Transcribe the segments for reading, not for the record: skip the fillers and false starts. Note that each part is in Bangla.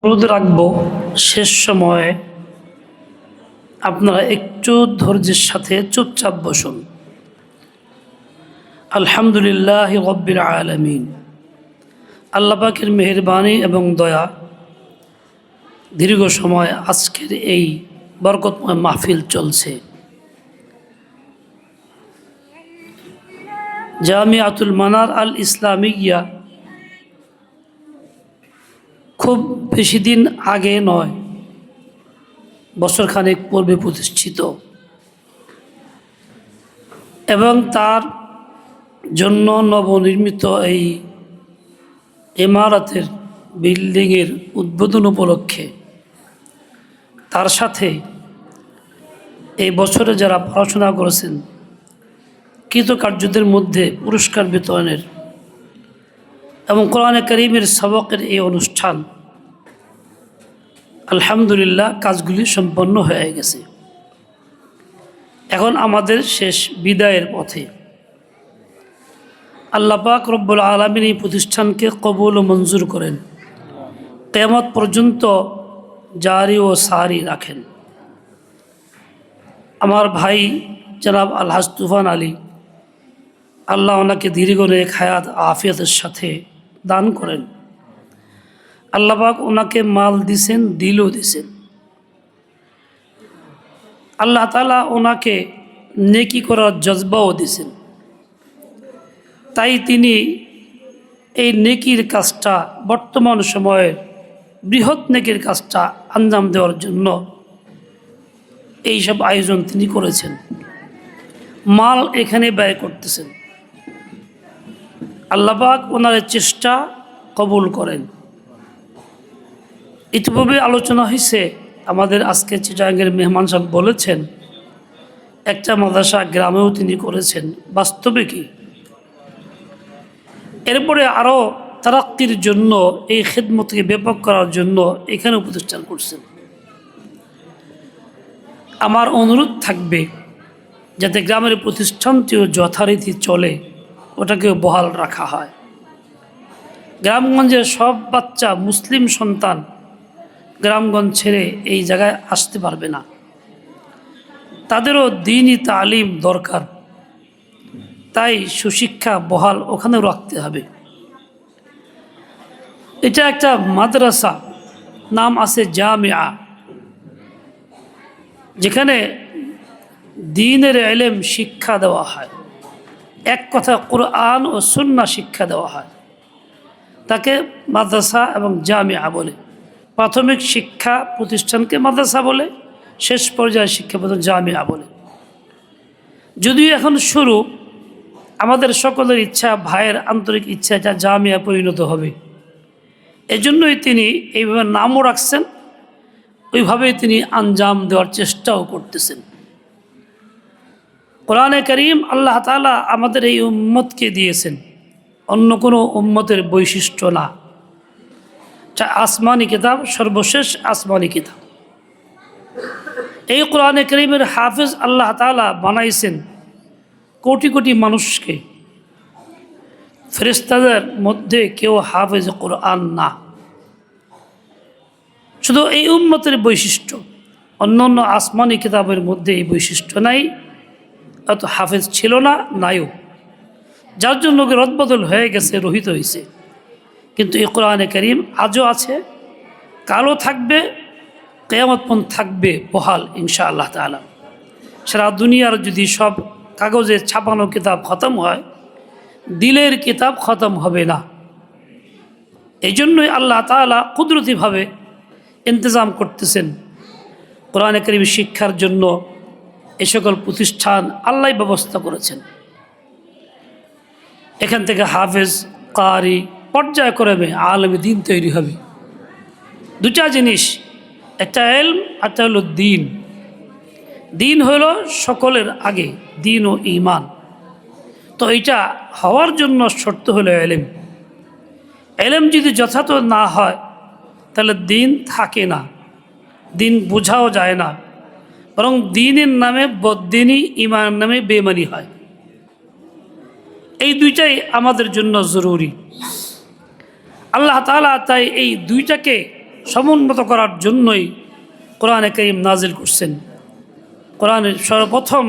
অনুরোধ রাখব শেষ সময়ে আপনারা একটু ধৈর্যের সাথে চুপচাপ বসুন। আলহামদুলিল্লাহ রাব্বিল আলামিন। আল্লাহ পাকের মেহেরবানি এবং দয়া দীর্ঘ সময় আজকের এই বরকতময় মাহফিল চলছে। জামিয়াতুল মানার আল ইসলামিয়া খুব বেশি দিন আগে নয়, বছরখানেক পূর্বে প্রতিষ্ঠিত এবং তার জন্য নবনির্মিত এই ইমারতের বিল্ডিংয়ের উদ্বোধন উপলক্ষে তার সাথে এই বছরে যারা পড়াশোনা করেছেন কৃতকার্যদের মধ্যে পুরস্কার বিতরণের এবং কোরআনে কারীমের সবকের এই অনুষ্ঠান আলহামদুলিল্লাহ কাজগুলি সম্পন্ন হয়ে গেছে। এখন আমাদের শেষ বিদায়ের পথে। আল্লাহ পাক রব্বুল আলামিন এই প্রতিষ্ঠানকে কবুল ও মঞ্জুর করেন, কিয়ামত পর্যন্ত জারি ও সারি রাখেন। আমার ভাই জনাব আলহাজ তুফান আলী, আল্লাহ ওনাকে দীর্ঘ নেক হায়াত আফিয়াতের সাথে দান করেন। আল্লাহ পাক ওনাকে মাল দিছেন, দিলও দিছেন। আল্লাহ তাআলা ওনাকে নেকি করার জজবাও দিছেন। তাই তিনি এই নেকির কাজটা, বর্তমান সময়ের বৃহৎ নেকির কাজটা আঞ্জাম দেওয়ার জন্য এইসব আয়োজন তিনি করেছেন, মাল এখানে ব্যয় করতেছেন। আল্লাহ পাক ওনার চেষ্টা কবুল করেন। ইতিপূর্বে আলোচনা হয়েছে, আমাদের আজকে চিটাগাংয়ের মেহমান সাহেব বলেছেন একটা মাদ্রাসা গ্রামেও তিনি করেছেন, বাস্তবে কি। এরপরে আরও তারাক্কির জন্য, এই খিদমতকে ব্যাপক করার জন্য এখানে প্রতিষ্ঠান করছেন। আমার অনুরোধ থাকবে যাতে গ্রামের প্রতিষ্ঠানটিও যথারীতি চলে, ওটাকেও বহাল রাখা হয়। গ্রামগঞ্জের সব বাচ্চা, মুসলিম সন্তান গ্রামগঞ্জ ছেড়ে এই জায়গায় আসতে পারবে না, তাদেরও দ্বীনি তালিম দরকার। তাই সুশিক্ষা বহাল ওখানেও রাখতে হবে। এটা একটা মাদ্রাসা, নাম আছে জামিয়া, যেখানে দ্বীনের ইলম শিক্ষা দেওয়া হয়। এক কথা কুরআন ও সুন্নাহ শিক্ষা দেওয়া হয়, তাকে মাদ্রাসা এবং জামিয়া বলে। প্রাথমিক শিক্ষা প্রতিষ্ঠানকে মাদ্রাসা বলে, শেষ পর্যায়ে শিক্ষা প্রতিষ্ঠান জামিয়া বলে। যদিও এখন শুরু, আমাদের সকলের ইচ্ছা, ভাইয়ের আন্তরিক ইচ্ছা, এটা জামিয়া পরিণত হবে। এজন্যই তিনি এইভাবে নামও রাখছেন, ওইভাবেই তিনি আঞ্জাম দেওয়ার চেষ্টাও করতেছেন। কোরআনে কারীম আল্লাহ তাআলা আমাদের এই উম্মতকে দিয়েছেন, অন্য কোনো উম্মতের বৈশিষ্ট্য না। আসমানি কিতাব, সর্বশেষ আসমানি কিতাব। এই কোরআনে কারীমের হাফেজ আল্লাহ তাআলা বানাইছেন কোটি কোটি মানুষকে। ফেরেশতাদের মধ্যে কেউ হাফেজ কোরআন না, শুধু এই উম্মতের বৈশিষ্ট্য। অন্য অন্য আসমানি কিতাবের মধ্যে এই বৈশিষ্ট্য নাই, অত হাফেজ ছিল না, নাইও, যার জন্য রদবদল হয়ে গেছে, রহিত হয়েছে। কিন্তু এই কোরআনে কারীম আজও আছে, কালও থাকবে, কিয়ামত পর্যন্ত থাকবে বহাল ইনশাআল্লাহ তাআলা। সারা দুনিয়ার যদি সব কাগজে ছাপানো কিতাব খতম হয়, দিলের কিতাব খতম হবে না। এই জন্যই আল্লাহ তাআলা কুদরতিভাবে ইন্তজাম করতেছেন কোরআনে কারীম শিক্ষার জন্য। এ সকল প্রতিষ্ঠান আল্লাহ ব্যবস্থা করেছেন। এখান থেকে হাফেজ, কারি, পর্যায়ক্রমে আলেম দ্বীন তৈরি হবে। দুটা জিনিস, একটা ইলম, একটা হলো দ্বীন। দ্বীন হলো সকলের আগে, দ্বীন ও ঈমান। তো এটা হওয়ার জন্য শর্ত হলো ইলম। ইলম যদি যথাযথ না হয় তাহলে দ্বীন থাকে না, দ্বীন বোঝাও যায় না, বরং দ্বীনের নামে বদ্দীনি, ঈমানের নামে বেঈমানি হয়। এই দুইটাই আমাদের জন্য জরুরি। আল্লাহ তাআলা তাই এই দুইটাকে সমুন্নত করার জন্যই কোরআনে কারীম নাজিল করছেন। কোরআনের সর্বপ্রথম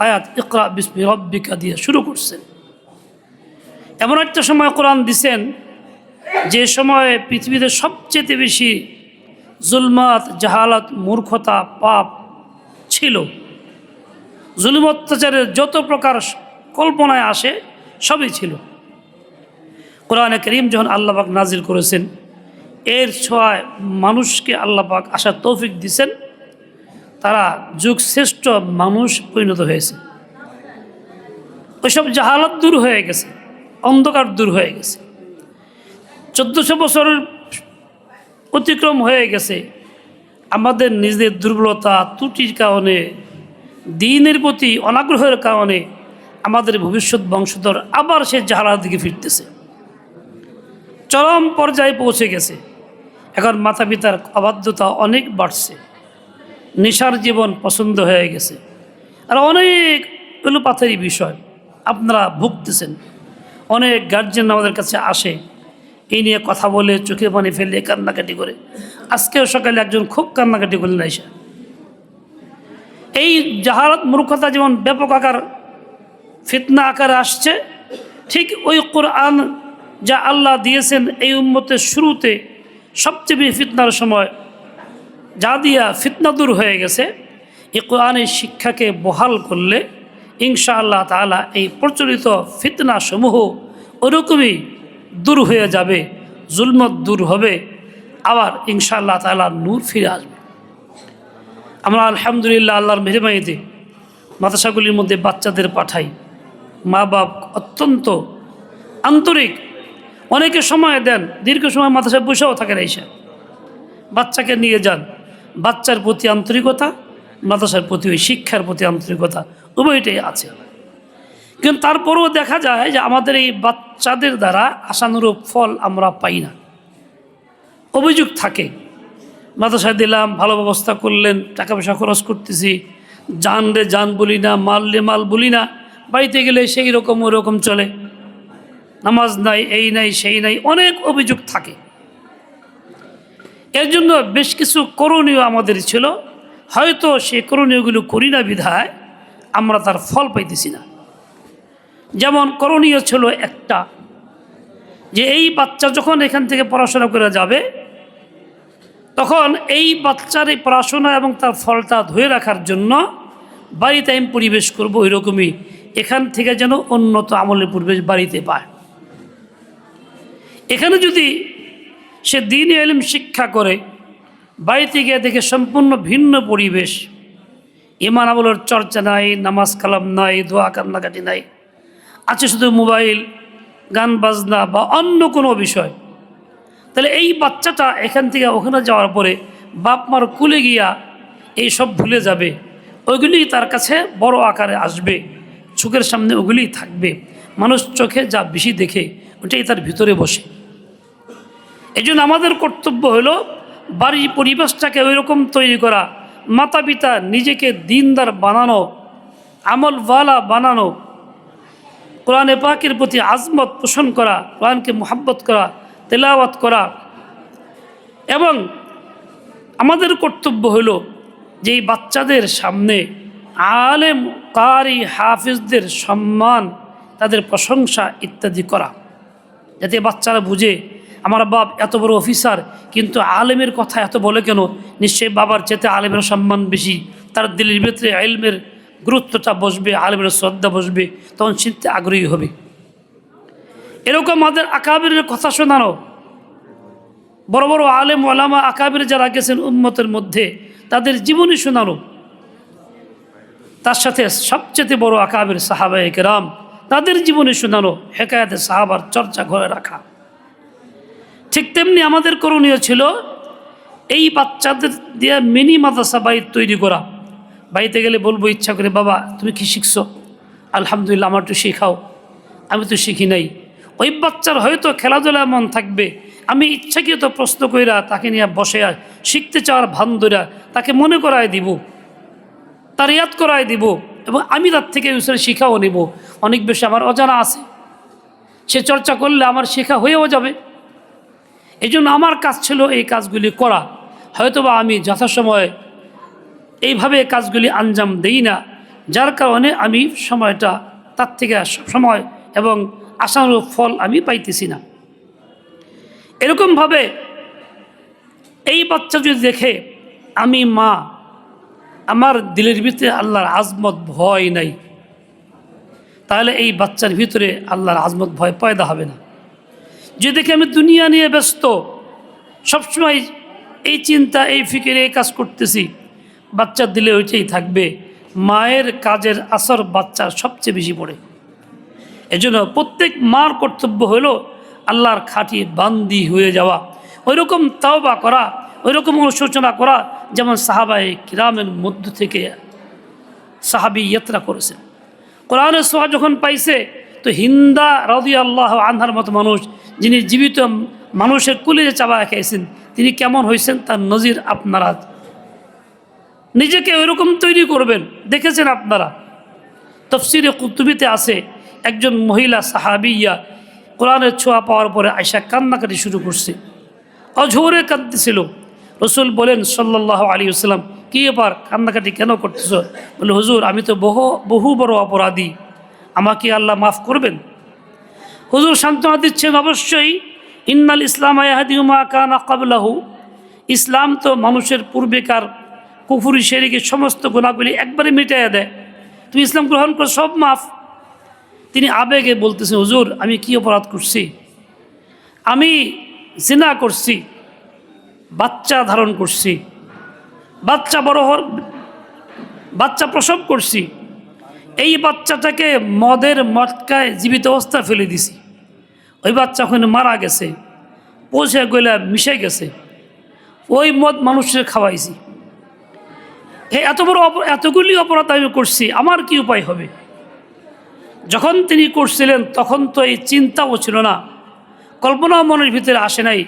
আয়াত ইকরা বিসমি রব্বিকা দিয়ে শুরু করছেন। এমন একটা সময় কোরআন দিছেন যে সময়ে পৃথিবীতে সবচেয়ে বেশি জুলমাত, জাহালাত, মূর্খতা, পাপ ছিল। জুলুম অত্যাচারের যত প্রকার কল্পনায় আসে সবই ছিল। কোরআনে কারীম যখন আল্লাহ পাক নাজিল করেছেন, এর ছোঁয়ায় মানুষকে আল্লাহ পাক আসার তৌফিক দিয়েছেন, তারা যুগ শ্রেষ্ঠ মানুষ পরিণত হয়েছে। ওইসব জাহালাত দূর হয়ে গেছে, অন্ধকার দূর হয়ে গেছে। 1400 বছরের অতিক্রম হয়ে গেছে। আমাদের নিজেদের দুর্বলতা, ত্রুটির কারণে, দ্বীনের প্রতি অনাগ্রহের কারণে আমাদের ভবিষ্যৎ বংশধর আবার সে জাহালার দিকে ফিরতেছে, চরম পর্যায়ে পৌঁছে গেছে। এখন মাতা পিতার অবাধ্যতা অনেক বাড়ছে, নেশার জীবন পছন্দ হয়ে গেছে, আর অনেক এলোপাথারি বিষয় আপনারা ভুগতেছেন। অনেক গার্জিয়ান আমাদের কাছে আসে, এই নিয়ে কথা বলে, চোখে পানি ফেলে, কান্নাকাটি করে। আজকেও সকালে একজন খুব কান্নাকাটি করলেন আইসা। এই জাহালাত, মূর্খতা যেমন ব্যাপক আকার, ফিতনা আকারে আসছে, ঠিক ওই কোরআন যা আল্লাহ দিয়েছেন এই উম্মতের শুরুতে সবচেয়ে বেশি ফিতনার সময় যা দিয়া ফিতনা দূর হয়ে গেছে, এই কোরআনের শিক্ষাকে বহাল করলে ইনশাআল্লাহ তাআলা এই প্রচলিত ফিতনা সমূহ ওরকমই দূর হয়ে যাবে, জুলমত দূর হবে, আবার ইনশাআল্লাহ তাআলা নূর ফিরে আসবে। আমরা আলহামদুলিল্লাহ আল্লাহর মেহরবানিতে মাদ্রাসাগুলির মধ্যে বাচ্চাদের পাঠাই। মা বাপ অত্যন্ত আন্তরিক, অনেকে সময় দেন, দীর্ঘ সময় মাদ্রাসায় বসেও থাকেন, এসে বাচ্চাকে নিয়ে যান। বাচ্চার প্রতি আন্তরিকতা, মাদ্রাসার প্রতি ওই শিক্ষার প্রতি আন্তরিকতা উভয়টাই আছে। কিন্তু তারপরেও দেখা যায় যে আমাদের এই বাচ্চাদের দ্বারা আশানুরূপ ফল আমরা পাই না। অভিযোগ থাকে, মাদ্রাসায় দিলাম, ভালো ব্যবস্থা করলেন, টাকা পয়সা খরচ করতেছি, জান রে জান বলি না, মাল রে মাল বলি না, বাড়িতে গেলে সেই রকম ওই রকম চলে, নামাজ নাই, এই নাই, সেই নাই, অনেক অভিযোগ থাকে। এর জন্য বেশ কিছু করণীয় আমাদের ছিল, হয়তো সেই করণীয়গুলো করি না বিধায় আমরা তার ফল পাইতেছি না। যেমন করণীয় ছিল একটা, যে এই বাচ্চা যখন এখান থেকে পড়াশোনা করে যাবে, তখন এই বাচ্চার এই পড়াশোনা এবং তার ফলটা ধরে রাখার জন্য বাড়িতে আমি পরিবেশ করবো ওইরকমই, এখান থেকে যেন উন্নত আমলের পরিবেশ বাড়িতে পায়। এখানে যদি সে দ্বীনি ইলম শিক্ষা করে, বাড়িতে গিয়ে দেখে সম্পূর্ণ ভিন্ন পরিবেশ, ইমান আমলের চর্চা নাই, নামাজ কালাম নাই, দোয়া কান্নাকাটি নাই, আছে শুধু মোবাইল, গান বাজনা বা অন্য কোনো বিষয়, তাহলে এই বাচ্চাটা এখান থেকে ওখানে যাওয়ার পরে বাপ মার কুলে গিয়া এই সব ভুলে যাবে। ওইগুলি তার কাছে বড় আকারে আসবে, চোখের সামনে ওগুলি থাকবে, মানুষ চোখে যা বেশি দেখে ওটাই তার ভিতরে বসে। এই জন্য আমাদের কর্তব্য হলো বাড়ির পরিবেশটাকে ওই রকম তৈরি করা, মাতা পিতা নিজেকে দিনদার বানানো, আমলওয়ালা বানানো, কোরআনে পাকের প্রতি আজমত পোষণ করা, কোরআনকে মোহাব্বত করা, তেলাওয়াত করা। এবং আমাদের কর্তব্য হলো যে এই বাচ্চাদের সামনে আলেম, কারি, হাফিজদের সম্মান, তাদের প্রশংসা ইত্যাদি করা, যাতে বাচ্চারা বুঝে আমার বাপ এত বড় অফিসার, কিন্তু আলেমের কথা এত বলে কেন? নিশ্চয়ই বাবার চেতে আলেমের সম্মান বেশি, তার দিলের ভিতরে ইলমের গুরুত্বটা বসবে, আলেমের শ্রদ্ধা বসবে, তখন চিনতে আগ্রহী হবে। এরকম আমাদের আকাবিরের কথা শোনানো, বড় বড় আলেম ওলামা আকাবির যারা গেছেন উম্মতের মধ্যে, তাদের জীবনী শোনানো, তার সাথে সবচেয়ে বড় আকাবির সাহাবায়ে কেরাম, তাদের জীবনী শোনানো, হেকায়াতে সাহাবার চর্চা ঘরে রাখা। ঠিক তেমনি আমাদের করণীয় ছিল এই বাচ্চাদের দিয়ে মিনি মাদ্রাসা বাড়ি তৈরি করা। বাড়িতে গেলে বলবো ইচ্ছা করে, বাবা তুমি কি শিখছো? আলহামদুলিল্লাহ, আমার একটু শেখাও, আমি তো শিখি নাই। ওই বাচ্চার হয়তো খেলাধুলা মন থাকবে, আমি ইচ্ছাকৃত প্রশ্ন কইরা তাকে নিয়ে বসে শিখতে চাওয়ার ভান ধরা তাকে মনে করায় দিব, তার ইয়াদ করায় দিব, এবং আমি তার থেকে বিষয়ে শিখাও নেব। অনেক বেশি আমার অজানা আছে, সে চর্চা করলে আমার শেখা হয়েও যাবে। এই জন্য আমার কাজ ছিল এই কাজগুলি করা। হয়তোবা আমি যথাসময়ে এইভাবে কাজগুলি আঞ্জাম দেই না, যার কারণে আমি সময়টা তার থেকে সময় এবং আশানুরূপ ফল আমি পাইতেছি না। এরকমভাবে এই বাচ্চা যদি দেখে আমি মা, আমার দিলের ভিতরে আল্লাহর আজমত ভয় নাই, তাহলে এই বাচ্চার ভিতরে আল্লাহর আজমত ভয় পয়দা হবে না। যে দেখে আমি দুনিয়া নিয়ে ব্যস্ত, সবসময় এই চিন্তা এই ফিকিরে এই কাজ করতেছি, বাচ্চার দিলে ওইটাই থাকবে। মায়ের কাজের আসর বাচ্চার সবচেয়ে বেশি পড়ে। এজন্য প্রত্যেক মার কর্তব্য হলো আল্লাহর খাঁটি বান্দি হয়ে যাওয়া, ওইরকম তাওবা করা, ওইরকম অনুশোচনা করা যেমন সাহাবায়ে কিরামের মধ্য থেকে সাহাবী ইয়াত্রা করেছেন। কোরআনের সোয়া যখন পাইছে তো হিন্দা রাদিয়াল্লাহু আনহার মতো মানুষ, যিনি জীবিত মানুষের কুলে চাবা খেয়েছেন, তিনি কেমন হয়েছেন তার নজির আপনারা নিজেকে ওইরকম তৈরি করবেন। দেখেছেন আপনারা, তাফসীরে কুতুবিতে আছে একজন মহিলা সাহাবিয়া কোরআনের ছোঁয়া পাওয়ার পরে আয়েশা কান্নাকাটি শুরু করছে, অঝোরে কাঁদতেছিল। রসুল বলেন সাল্লাল্লাহু আলাইহি ওয়াসাল্লাম, কী ব্যাপার, কান্নাকাটি কেন করতেছ? বলে, হুজুর আমি তো বহু বড় অপরাধী, আমাকে আল্লাহ মাফ করবেন? হুজুর সান্ত্বনা দিচ্ছেন, অবশ্যই, ইন্নাল ইসলাম ইয়াহদি মা কানা ক্বাবলাহু, ইসলাম তো মানুষের পূর্বেকার কুফরি শিরকের সমস্ত গুনাহগুলি একবারে মিটাইয়া দেয়, তুমি ইসলাম গ্রহণ করো, সব মাফ। তিনি আবেগে বলতেছেন, হুজুর আমি কি অপরাধ করছি? আমি জিনা করছি, বাচ্চা ধারণ করছি, বাচ্চা প্রসব করছি, এই বাচ্চাটাকে মদের মটকায় জীবিত অবস্থা ফেলে দিছি, ওই বাচ্চা ওখানে মারা গেছে, পৌঁছে গইলা মিশে গেছে, ওই মদ মানুষের খাওয়াইছি, এতগুলি অপরাধ আমি করছি, আমার কি উপায় হবে? যখন তিনি করছিলেন তখন তো এই চিন্তাও ছিল না, কল্পনাও মনের ভিতরে আসে নাই,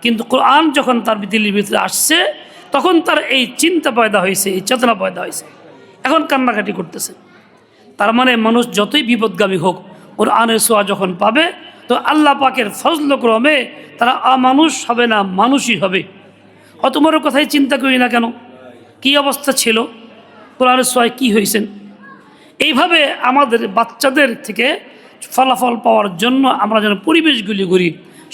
কিন্তু কোরআন যখন তার দিলের ভিতরে আসছে তখন তার এই চিন্তা পয়দা হয়েছে, এই চেতনা পয়দা হয়েছে, এখন কান্নাকাটি করতেছে। তার মানে মানুষ যতই বিপদগামী হোক, কোরআনের ছোঁয়া যখন পাবে তো আল্লাহ পাকের ফজলক্রমে তারা অমানুষ হবে না, মানুষই হবে। অত বড় কথাই চিন্তা করি না কেন, কি অবস্থা ছিল, কোরআনের ছোঁয়ায় কী হয়েছেন। এইভাবে আমাদের বাচ্চাদের থেকে ফলাফল পাওয়ার জন্য আমরা যেন পরিবেশগুলি করি।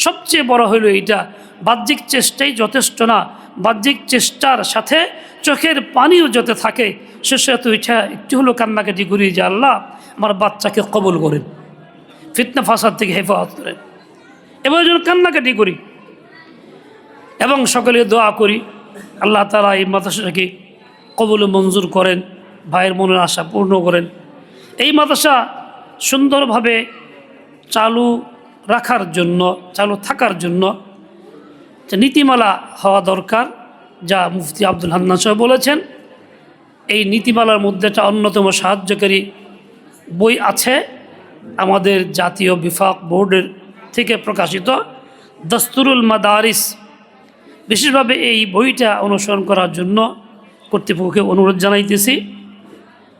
সবচেয়ে বড় হলো এইটা, বাহ্যিক চেষ্টাই যথেষ্ট না, বাহ্যিক চেষ্টার সাথে চোখের পানিও যাতে থাকে, শেষে তো ইচ্ছা একটু হলো কান্নাকাটি করি যে আল্লাহ আমার বাচ্চাকে কবুল করেন, ফিতনা ফাসাদ থেকে হেফাজত করেন, এবার যেন কান্নাকাটি করি এবং সকলে দোয়া করি আল্লাহ তাআলা এই মাদ্রাসাকে কবুল মঞ্জুর করেন, ভাইয়ের মনের আশা পূর্ণ করেন। এই মাদ্রাসা সুন্দরভাবে চালু রাখার জন্য, চালু থাকার জন্য যে নীতিমালা হওয়া দরকার, যা মুফতি আব্দুল হান্নান সাহেব বলেছেন। এই নীতিমালার মধ্যে একটা অন্যতম সাহায্যকারী বই আছে আমাদের জাতীয় বিফাক বোর্ডের থেকে প্রকাশিত দস্তুরুল মাদারিস। বিশেষভাবে এই বইটা অনুসরণ করার জন্য কর্তৃপক্ষকে অনুরোধ জানাইতেছি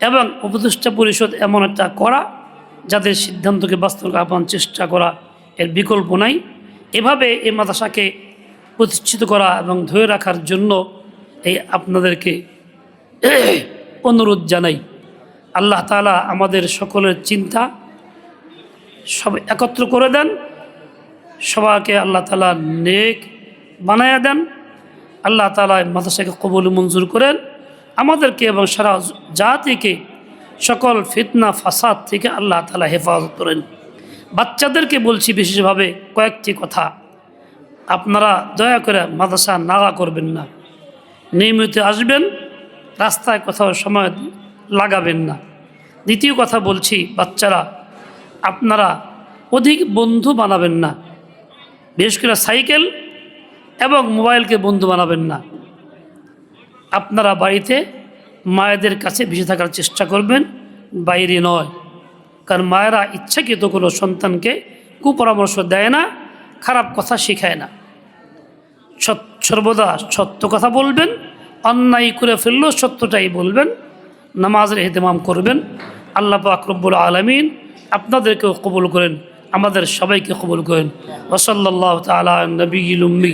এবং উপদেষ্টা পরিষদ এমন একটা করা যাদের সিদ্ধান্তকে বাস্তবায়ন চেষ্টা করা, এর বিকল্প নাই। এভাবে এই মাদ্রাসাকে প্রতিষ্ঠিত করা এবং ধরে রাখার জন্য এই আপনাদেরকে অনুরোধ জানাই। আল্লাহ তাআলা আমাদের সকলের চিন্তা সব একত্র করে দেন, সবাইকে আল্লাহ তাআলা নেক বানায়া দেন। আল্লাহ তাআলা মাদ্রাসাকে কবুল মঞ্জুর করেন, আমাদেরকে এবং সারা জাতিকে সকল ফিতনা ফাসাদ থেকে আল্লাহ তাআলা হেফাজত করেন। বাচ্চাদেরকে বলছি বিশেষভাবে কয়েকটি কথা, আপনারা দয়া করে মাদ্রাসা নাগা করবেন না, নিয়মিত আসবেন, রাস্তায় কোথাও সময় লাগাবেন না। দ্বিতীয় কথা বলছি, বাচ্চারা আপনারা অধিক বন্ধু বানাবেন না, বিশেষ করে সাইকেল এবং মোবাইলকে বন্ধু বানাবেন না। আপনারা বাড়িতে মায়েদের কাছে বেশি থাকার চেষ্টা করবেন, বাইরে নয়। কারণ মায়েরা ইচ্ছাকৃত কোনো সন্তানকে কুপরামর্শ দেয় না, খারাপ কথা শেখায় না। সর্বদা সত্য কথা বলবেন, অন্যায় করে ফেললেও সত্যটাই বলবেন, নামাজের ইহতিমাম করবেন। আল্লাহ পাক রব্বুল আলামিন আপনাদেরকেও কবুল করেন। আমাদের সবাইকে কবুল করেন। ওয়া সাল্লাল্লাহু তাআলা আলা নবিয়্যিল উম্মি।